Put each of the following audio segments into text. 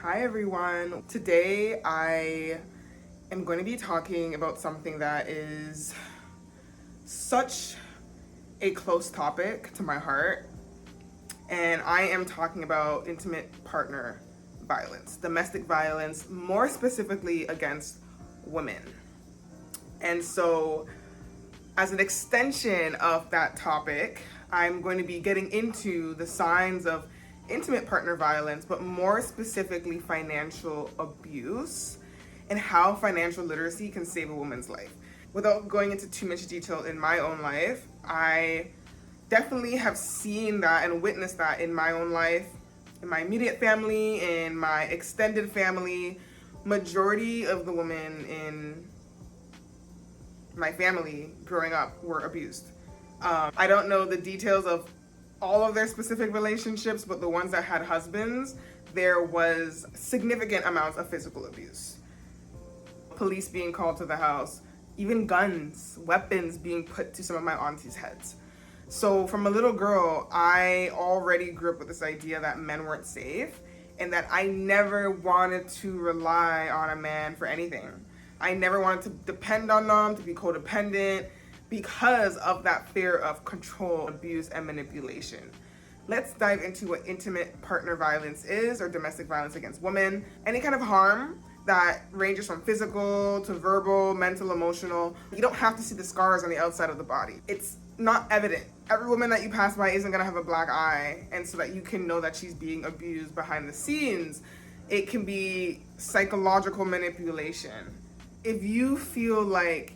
Hi everyone. Today I am going to be talking about something that is such a close topic to my heart, and I am talking about intimate partner violence, domestic violence, more specifically against women. And so, as an extension of that topic, I'm going to be getting into the signs of intimate partner violence, but more specifically financial abuse and how financial literacy can save a woman's life. Without going into too much detail in my own life, I definitely have seen that and witnessed that in my own life, in my immediate family, in my extended family. Majority of the women in my family growing up were abused. I don't know the details of all of their specific relationships, but the ones that had husbands, there was significant amounts of physical abuse. Police being called to the house, even guns, weapons being put to some of my aunties' heads. So from a little girl, I already grew up with this idea that men weren't safe and that I never wanted to rely on a man for anything. I never wanted to depend on them, to be codependent, because of that fear of control, abuse, and manipulation. Let's dive into what intimate partner violence is, or domestic violence against women. Any kind of harm that ranges from physical to verbal, mental, emotional. You don't have to see the scars on the outside of the body. It's not evident. Every woman that you pass by isn't gonna have a black eye, and so that you can know that she's being abused behind the scenes. It can be psychological manipulation. If you feel like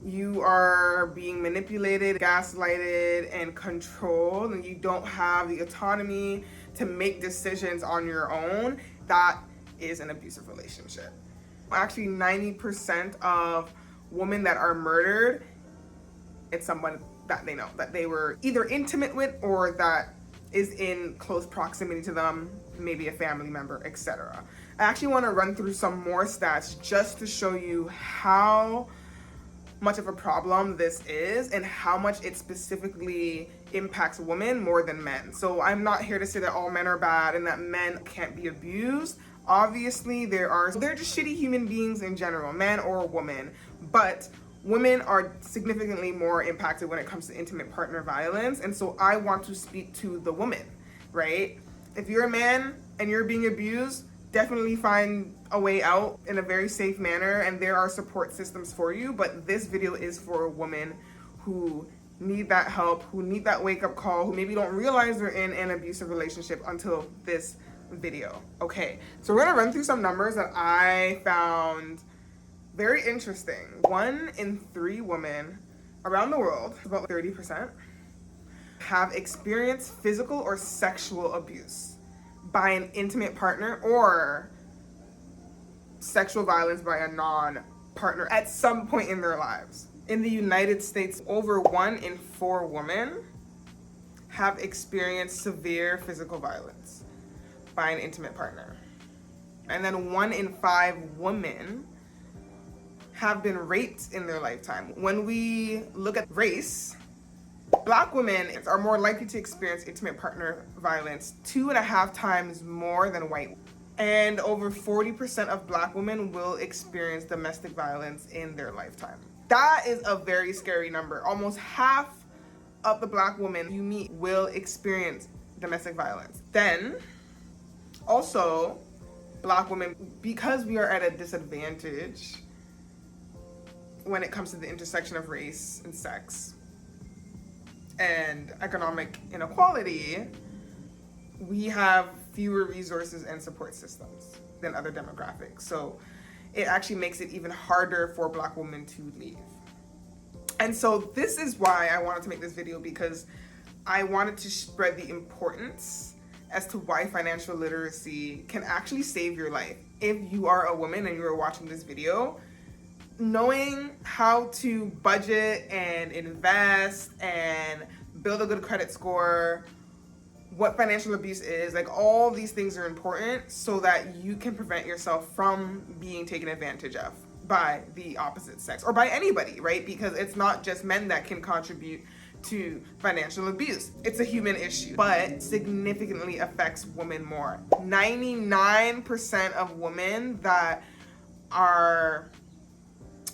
you are being manipulated, gaslighted, and controlled, and you don't have the autonomy to make decisions on your own, that is an abusive relationship. Actually, 90% of women that are murdered, it's someone that they know, that they were either intimate with or that is in close proximity to them, maybe a family member, etc. I actually want to run through some more stats just to show you how much of a problem this is and how much it specifically impacts women more than men. So I'm not here to say that all men are bad and that men can't be abused. Obviously they're just shitty human beings in general, man or woman, but women are significantly more impacted when it comes to intimate partner violence. And so I want to speak to the woman, right? If you're a man and you're being abused, definitely find a way out in a very safe manner, and there are support systems for you. But this video is for women who need that help, who need that wake-up call, who maybe don't realize they're in an abusive relationship until this video. Okay, so we're gonna run through some numbers that I found very interesting. 1 in 3 women around the world, about 30%, have experienced physical or sexual abuse by an intimate partner or sexual violence by a non-partner at some point in their lives. In the United States, over 1 in 4 women have experienced severe physical violence by an intimate partner. And then 1 in 5 women have been raped in their lifetime. When we look at race, Black women are more likely to experience intimate partner violence 2.5 times more than white. And over 40% of Black women will experience domestic violence in their lifetime. That is a very scary number. Almost half of the Black women you meet will experience domestic violence. Then, also, Black women, because we are at a disadvantage when it comes to the intersection of race and sex and economic inequality, we have fewer resources and support systems than other demographics. So it actually makes it even harder for Black women to leave. And so this is why I wanted to make this video, because I wanted to spread the importance as to why financial literacy can actually save your life. If you are a woman and you're watching this video, knowing how to budget and invest and build a good credit score, what financial abuse is, like all these things are important so that you can prevent yourself from being taken advantage of by the opposite sex or by anybody, right? Because it's not just men that can contribute to financial abuse. It's a human issue, but significantly affects women more. 99% of women that are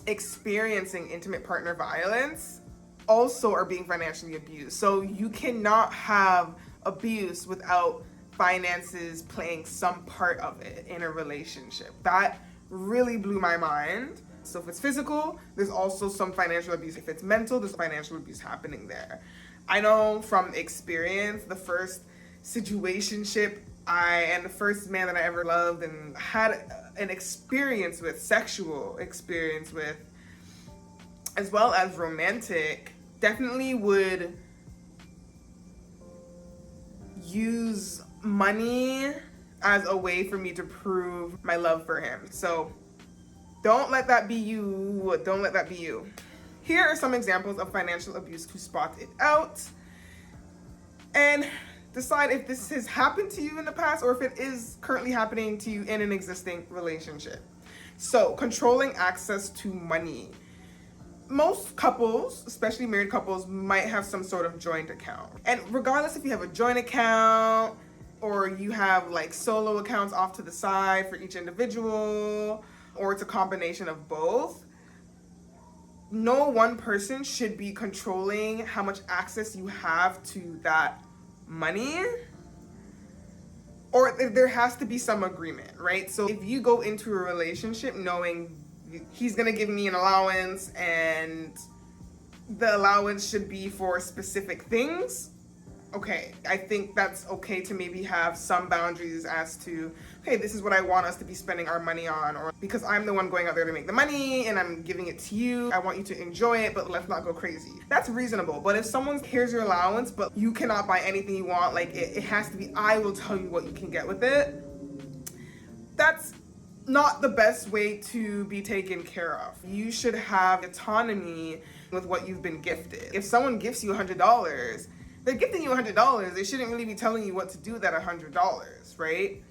experiencing intimate partner violence also are being financially abused. So you cannot have abuse without finances playing some part of it in a relationship. That really blew my mind. So if it's physical, there's also some financial abuse. If it's mental, there's financial abuse happening there. I know from experience, the first situationship and the first man that I ever loved and had an experience with, sexual experience with, as well as romantic, definitely would use money as a way for me to prove my love for him. So don't let that be you. Don't let that be you. Here are some examples of financial abuse to spot it out and decide if this has happened to you in the past or if it is currently happening to you in an existing relationship. So, controlling access to money. Most couples, especially married couples, might have some sort of joint account. And regardless if you have a joint account or you have like solo accounts off to the side for each individual, or it's a combination of both, no one person should be controlling how much access you have to that money, or there has to be some agreement, right? So if you go into a relationship knowing he's gonna give me an allowance and the allowance should be for specific things, okay, I think that's okay to maybe have some boundaries as to, okay, this is what I want us to be spending our money on, or because I'm the one going out there to make the money and I'm giving it to you, I want you to enjoy it, but let's not go crazy. That's reasonable. But if someone's, here's your allowance, but you cannot buy anything you want, like it has to be, I will tell you what you can get with it, that's not the best way to be taken care of. You should have autonomy with what you've been gifted. If someone gifts you $100, they're gifting you $100. They shouldn't really be telling you what to do with that $100, right?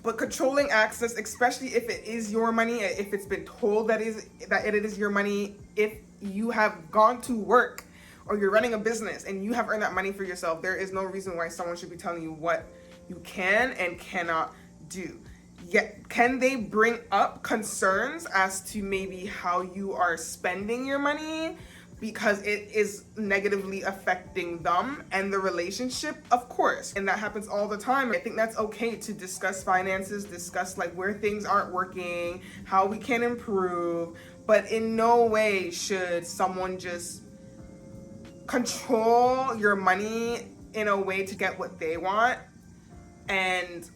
But controlling access, especially if it is your money, if it's been told that it is your money, if you have gone to work or you're running a business and you have earned that money for yourself, there is no reason why someone should be telling you what you can and cannot do. Yet, can they bring up concerns as to maybe how you are spending your money because it is negatively affecting them and the relationship? Of course, and that happens all the time. I think that's okay to discuss finances, discuss like where things aren't working, how we can improve, but in no way should someone just control your money in a way to get what they want and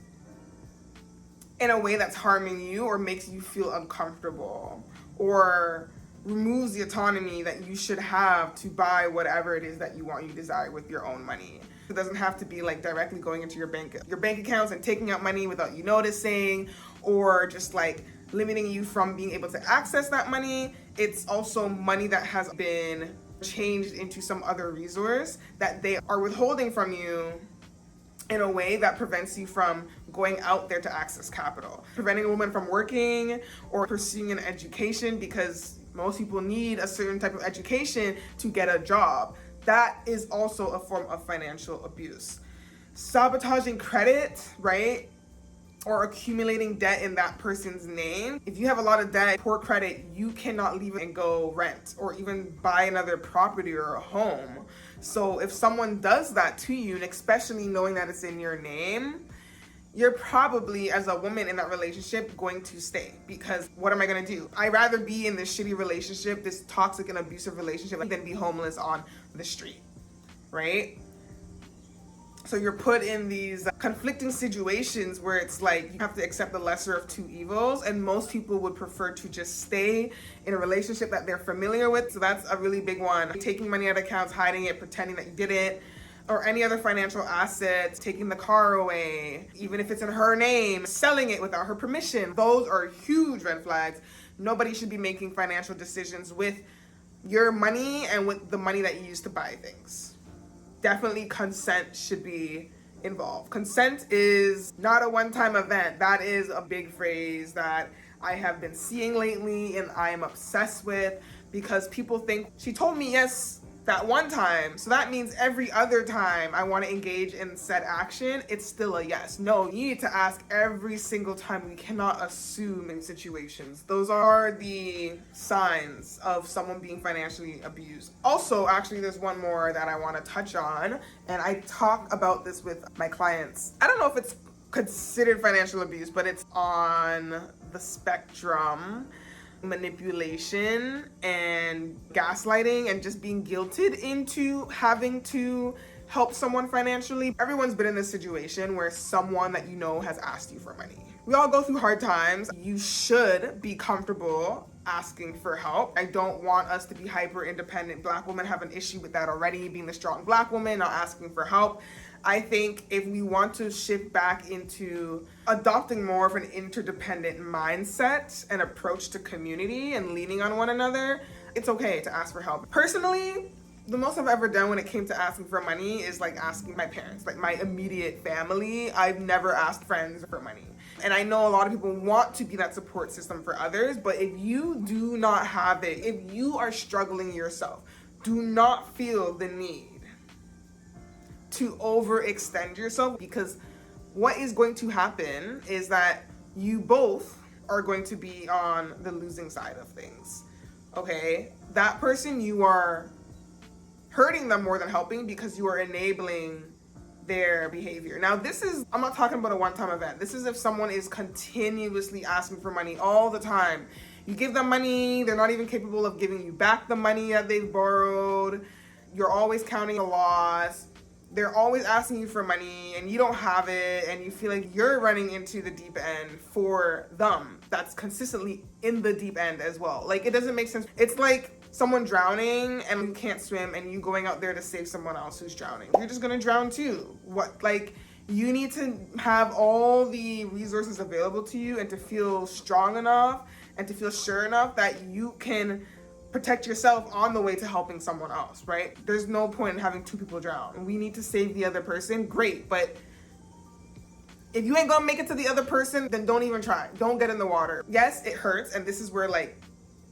in a way that's harming you or makes you feel uncomfortable or removes the autonomy that you should have to buy whatever it is that you want, you desire with your own money. It doesn't have to be like directly going into your bank accounts and taking out money without you noticing, or just like limiting you from being able to access that money. It's also money that has been changed into some other resource that they are withholding from you in a way that prevents you from going out there to access capital. Preventing a woman from working or pursuing an education, because most people need a certain type of education to get a job. That is also a form of financial abuse. Sabotaging credit, right? Or accumulating debt in that person's name. If you have a lot of debt, poor credit, you cannot leave it and go rent or even buy another property or a home. So if someone does that to you, and especially knowing that it's in your name, you're probably, as a woman in that relationship, going to stay, because what am I gonna do? I'd rather be in this shitty relationship, this toxic and abusive relationship, than be homeless on the street, right? So you're put in these conflicting situations where it's like you have to accept the lesser of two evils, and most people would prefer to just stay in a relationship that they're familiar with. So that's a really big one. Taking money out of accounts, hiding it, pretending that you didn't, or any other financial assets, taking the car away, even if it's in her name, selling it without her permission. Those are huge red flags. Nobody should be making financial decisions with your money and with the money that you use to buy things. Definitely consent should be involved. Consent is not a one-time event. That is a big phrase that I have been seeing lately and I am obsessed with, because people think, she told me yes, that one time. So that means every other time I want to engage in said action, it's still a yes. No, you need to ask every single time. We cannot assume in situations. Those are the signs of someone being financially abused. Also, actually, there's one more that I want to touch on, and I talk about this with my clients. I don't know if it's considered financial abuse, but it's on the spectrum. Manipulation and gaslighting and just being guilted into having to help someone financially. Everyone's been in this situation where someone that you know has asked you for money. We all go through hard times. You should be comfortable asking for help. I don't want us to be hyper independent. Black women have an issue with that already, being the strong Black woman, not asking for help. I think if we want to shift back into adopting more of an interdependent mindset and approach to community and leaning on one another, it's okay to ask for help. Personally, the most I've ever done when it came to asking for money is like asking my parents, like my immediate family. I've never asked friends for money. And I know a lot of people want to be that support system for others, but if you do not have it, if you are struggling yourself, do not feel the need to overextend yourself, because what is going to happen is that you both are going to be on the losing side of things. Okay? That person, you are hurting them more than helping because you are enabling their behavior. Now, I'm not talking about a one-time event. This is if someone is continuously asking for money all the time. You give them money, they're not even capable of giving you back the money that they've borrowed. You're always counting a loss. They're always asking you for money and you don't have it, and you feel like you're running into the deep end for them. That's consistently in the deep end as well. Like, it doesn't make sense. It's like someone drowning and you can't swim and you going out there to save someone else who's drowning. You're just gonna drown too. You need to have all the resources available to you and to feel strong enough and to feel sure enough that you can protect yourself on the way to helping someone else, right? There's no point in having two people drown. We need to save the other person, great, but if you ain't gonna make it to the other person, then don't even try. Don't get in the water. Yes, it hurts, and this is where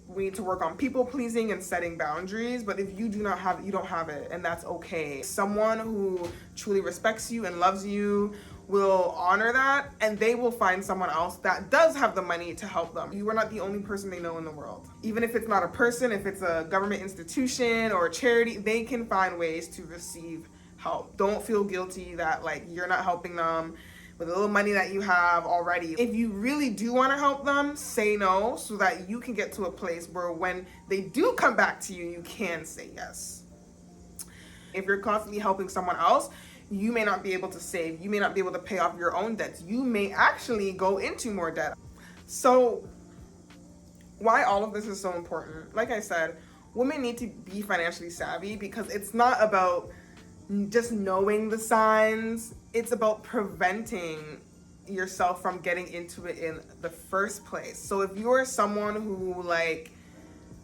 we need to work on people pleasing and setting boundaries, but if you do not have it, you don't have it, and that's okay. Someone who truly respects you and loves you will honor that, and they will find someone else that does have the money to help them. You are not the only person they know in the world. Even if it's not a person, if it's a government institution or a charity, they can find ways to receive help. Don't feel guilty that you're not helping them with the little money that you have already. If you really do want to help them, say no, so that you can get to a place where when they do come back to you, you can say yes. If you're constantly helping someone else, you may not be able to save. You may not be able to pay off your own debts. You may actually go into more debt. So why all of this is so important? Like I said, women need to be financially savvy, because it's not about just knowing the signs. It's about preventing yourself from getting into it in the first place. So if you're someone who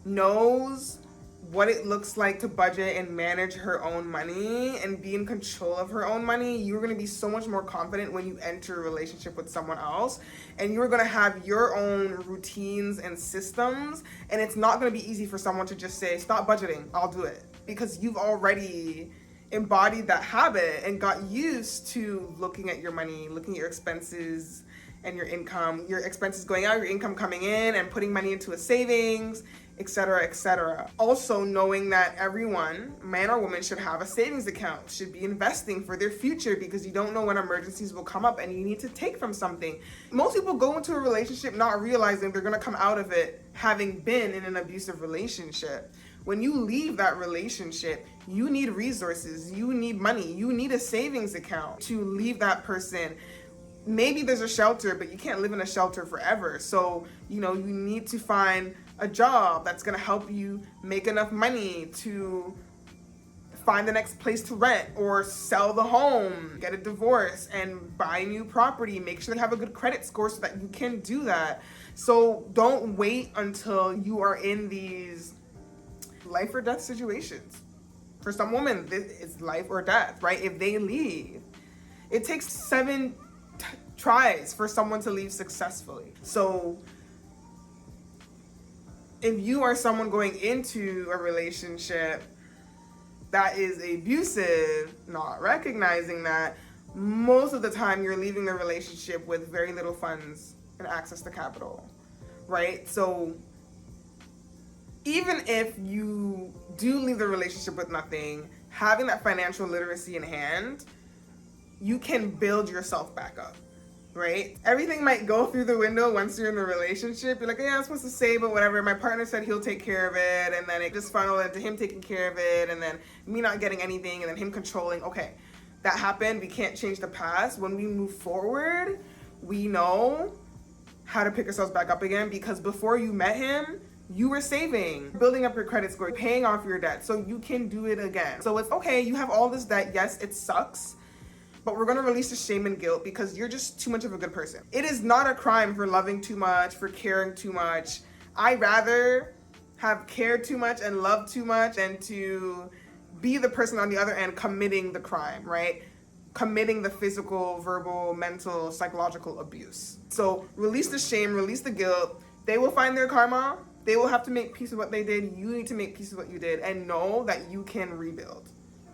knows what it looks like to budget and manage her own money and be in control of her own money, you're going to be so much more confident when you enter a relationship with someone else, and you're going to have your own routines and systems, and it's not going to be easy for someone to just say, stop budgeting, I'll do it, because you've already embodied that habit and got used to looking at your money, looking at your expenses and your income, your expenses going out, your income coming in, and putting money into a savings, etc., etc. Also knowing that everyone, man or woman, should have a savings account, should be investing for their future, because you don't know when emergencies will come up and you need to take from something. Most people go into a relationship not realizing they're gonna come out of it having been in an abusive relationship. When you leave that relationship, you need resources, you need money, you need a savings account to leave that person. Maybe there's a shelter, but you can't live in a shelter forever. So, you need to find a job that's gonna help you make enough money to find the next place to rent or sell the home, get a divorce and buy new property. Make sure you have a good credit score so that you can do that. So don't wait until you are in these life or death situations. For some women, this is life or death, right? If they leave, it takes 7 tries for someone to leave successfully. So if you are someone going into a relationship that is abusive, not recognizing that most of the time you're leaving the relationship with very little funds and access to capital, right? So even if you do leave the relationship with nothing, having that financial literacy in hand, you can build yourself back up, right? Everything might go through the window once you're in the relationship. You're like, yeah, I'm supposed to save, but whatever. My partner said he'll take care of it, and then it just funneled into him taking care of it, and then me not getting anything, and then him controlling. Okay, that happened. We can't change the past. When we move forward, we know how to pick ourselves back up again, because before you met him, you were saving, building up your credit score, paying off your debt, so you can do it again. So it's okay, you have all this debt. Yes, it sucks, but we're gonna release the shame and guilt because you're just too much of a good person. It is not a crime for loving too much, for caring too much. I'd rather have cared too much and loved too much than to be the person on the other end committing the crime, right? Committing the physical, verbal, mental, psychological abuse. So release the shame, release the guilt. They will find their karma. They will have to make peace with what they did. You need to make peace with what you did and know that you can rebuild.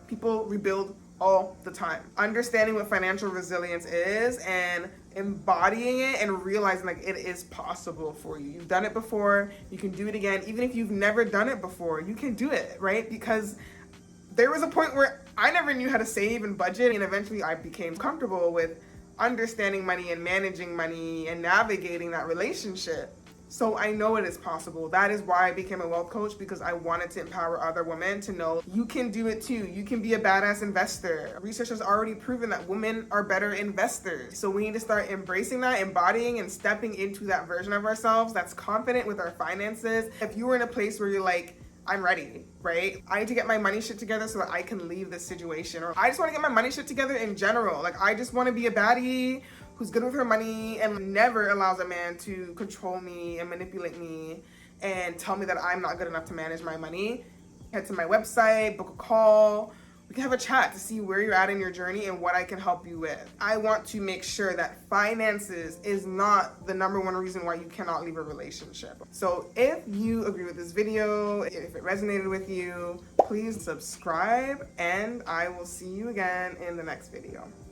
People rebuild all the time. Understanding what financial resilience is and embodying it and realizing like it is possible for you. You've done it before, you can do it again. Even if you've never done it before, you can do it, right? Because there was a point where I never knew how to save and budget, and eventually I became comfortable with understanding money and managing money and navigating that relationship. So I know it is possible. That is why I became a wealth coach, because I wanted to empower other women to know you can do it too. You can be a badass investor. Research has already proven that women are better investors. So we need to start embracing that, embodying and stepping into that version of ourselves that's confident with our finances. If you were in a place where you're like, I'm ready, right? I need to get my money shit together so that I can leave this situation. Or I just want to get my money shit together in general. Like, I just want to be a baddie who's good with her money and never allows a man to control me and manipulate me and tell me that I'm not good enough to manage my money. Head to my website, book a call. We can have a chat to see where you're at in your journey and what I can help you with. I want to make sure that finances is not the number one reason why you cannot leave a relationship. So if you agree with this video, if it resonated with you, please subscribe, and I will see you again in the next video.